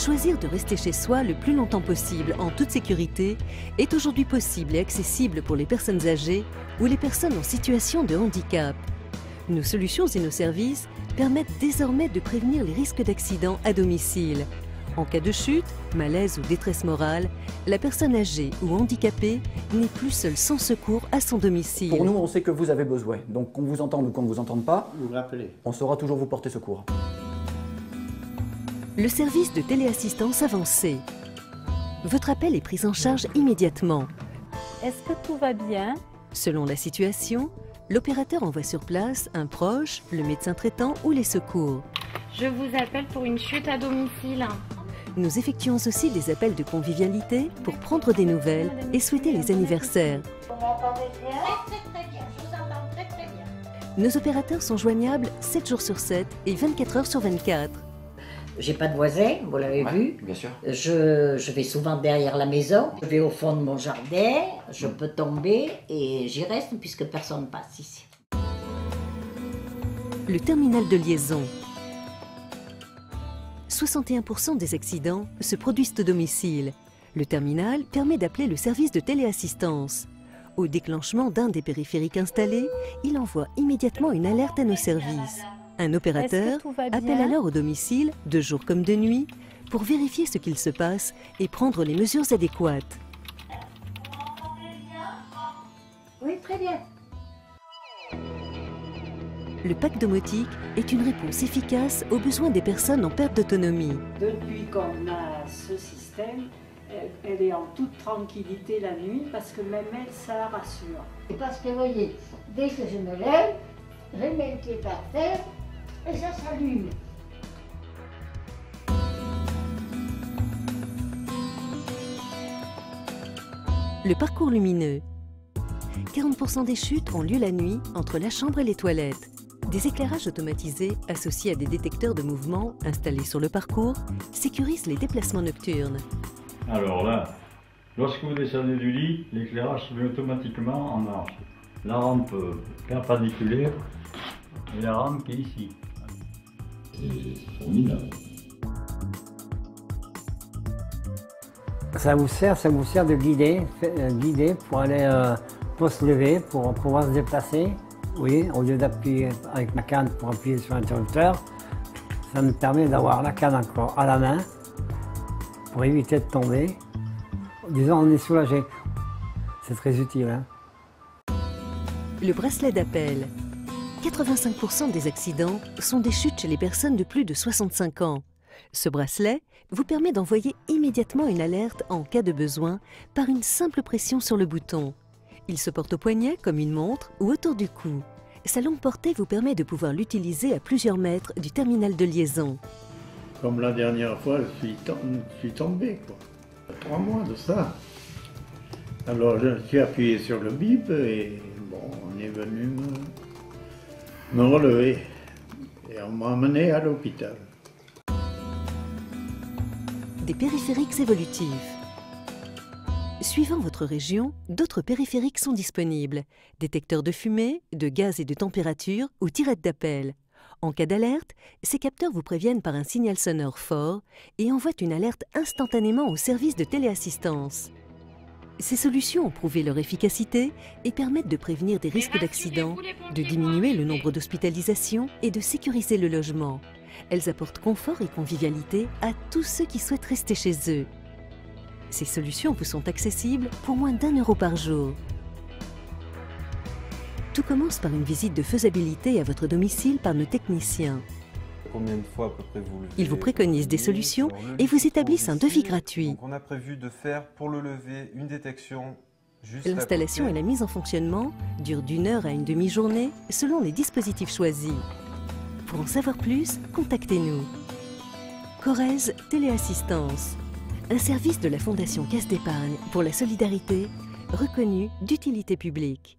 Choisir de rester chez soi le plus longtemps possible en toute sécurité est aujourd'hui possible et accessible pour les personnes âgées ou les personnes en situation de handicap. Nos solutions et nos services permettent désormais de prévenir les risques d'accident à domicile. En cas de chute, malaise ou détresse morale, la personne âgée ou handicapée n'est plus seule sans secours à son domicile. Pour nous, on sait que vous avez besoin. Donc qu'on vous entende ou qu'on ne vous entende pas, vous rappelez. On saura toujours vous porter secours. Le service de téléassistance avancée. Votre appel est pris en charge immédiatement. Est-ce que tout va bien? Selon la situation, l'opérateur envoie sur place un proche, le médecin traitant ou les secours. Je vous appelle pour une chute à domicile. Nous effectuons aussi des appels de convivialité pour prendre des nouvelles et souhaiter les anniversaires. Vous m'entendez bien? Très bien, je vous entends très bien. Nos opérateurs sont joignables 7 jours sur 7 et 24 heures sur 24. J'ai pas de voisins, vous l'avez vu. Bien sûr. Je vais souvent derrière la maison. Je vais au fond de mon jardin, je peux tomber et j'y reste puisque personne ne passe ici. Le terminal de liaison. 61% des accidents se produisent au domicile. Le terminal permet d'appeler le service de téléassistance. Au déclenchement d'un des périphériques installés, il envoie immédiatement une alerte à nos services. Un opérateur appelle alors au domicile, de jour comme de nuit, pour vérifier ce qu'il se passe et prendre les mesures adéquates. Oui, très bien. Le pack domotique est une réponse efficace aux besoins des personnes en perte d'autonomie. Depuis qu'on a ce système, elle est en toute tranquillité la nuit parce que même elle, ça la rassure. Parce que vous voyez, dès que je me lève, je mets le pied par terre et ça s'allume. Le parcours lumineux. 40% des chutes ont lieu la nuit entre la chambre et les toilettes. Des éclairages automatisés associés à des détecteurs de mouvement installés sur le parcours sécurisent les déplacements nocturnes. Alors là, lorsque vous descendez du lit, l'éclairage se met automatiquement en marche. La rampe perpendiculaire et la rampe qui est ici. C'est formidable. Ça vous sert de guider pour aller, pour se lever, pour pouvoir se déplacer. Oui, au lieu d'appuyer avec ma canne pour appuyer sur l'interrupteur, ça me permet d'avoir la canne encore à la main pour éviter de tomber. Disons, on est soulagé. C'est très utile. Hein. Le bracelet d'appel. 85% des accidents sont des chutes chez les personnes de plus de 65 ans. Ce bracelet vous permet d'envoyer immédiatement une alerte en cas de besoin par une simple pression sur le bouton. Il se porte au poignet comme une montre ou autour du cou. Sa longue portée vous permet de pouvoir l'utiliser à plusieurs mètres du terminal de liaison. Comme la dernière fois, je suis tombé, quoi. 3 mois de ça. Alors je suis appuyé sur le bip et bon, on est venu me relever. Et on m'a emmené à l'hôpital. Des périphériques évolutifs. Suivant votre région, d'autres périphériques sont disponibles. Détecteurs de fumée, de gaz et de température ou tirettes d'appel. En cas d'alerte, ces capteurs vous préviennent par un signal sonore fort et envoient une alerte instantanément au service de téléassistance. Ces solutions ont prouvé leur efficacité et permettent de prévenir des risques d'accident, de diminuer le nombre d'hospitalisations et de sécuriser le logement. Elles apportent confort et convivialité à tous ceux qui souhaitent rester chez eux. Ces solutions vous sont accessibles pour moins d'1 € par jour. Tout commence par une visite de faisabilité à votre domicile par nos techniciens. Combien de fois à peu près vous levez? Ils vous préconisent des solutions et vous établissent un devis gratuit. Donc on a prévu de faire pour le lever une détection juste L'installation et la mise en fonctionnement durent d'1 heure à une demi-journée selon les dispositifs choisis. Pour en savoir plus, contactez-nous. Corrèze Téléassistance, un service de la Fondation Caisse d'Épargne pour la Solidarité, reconnu d'utilité publique.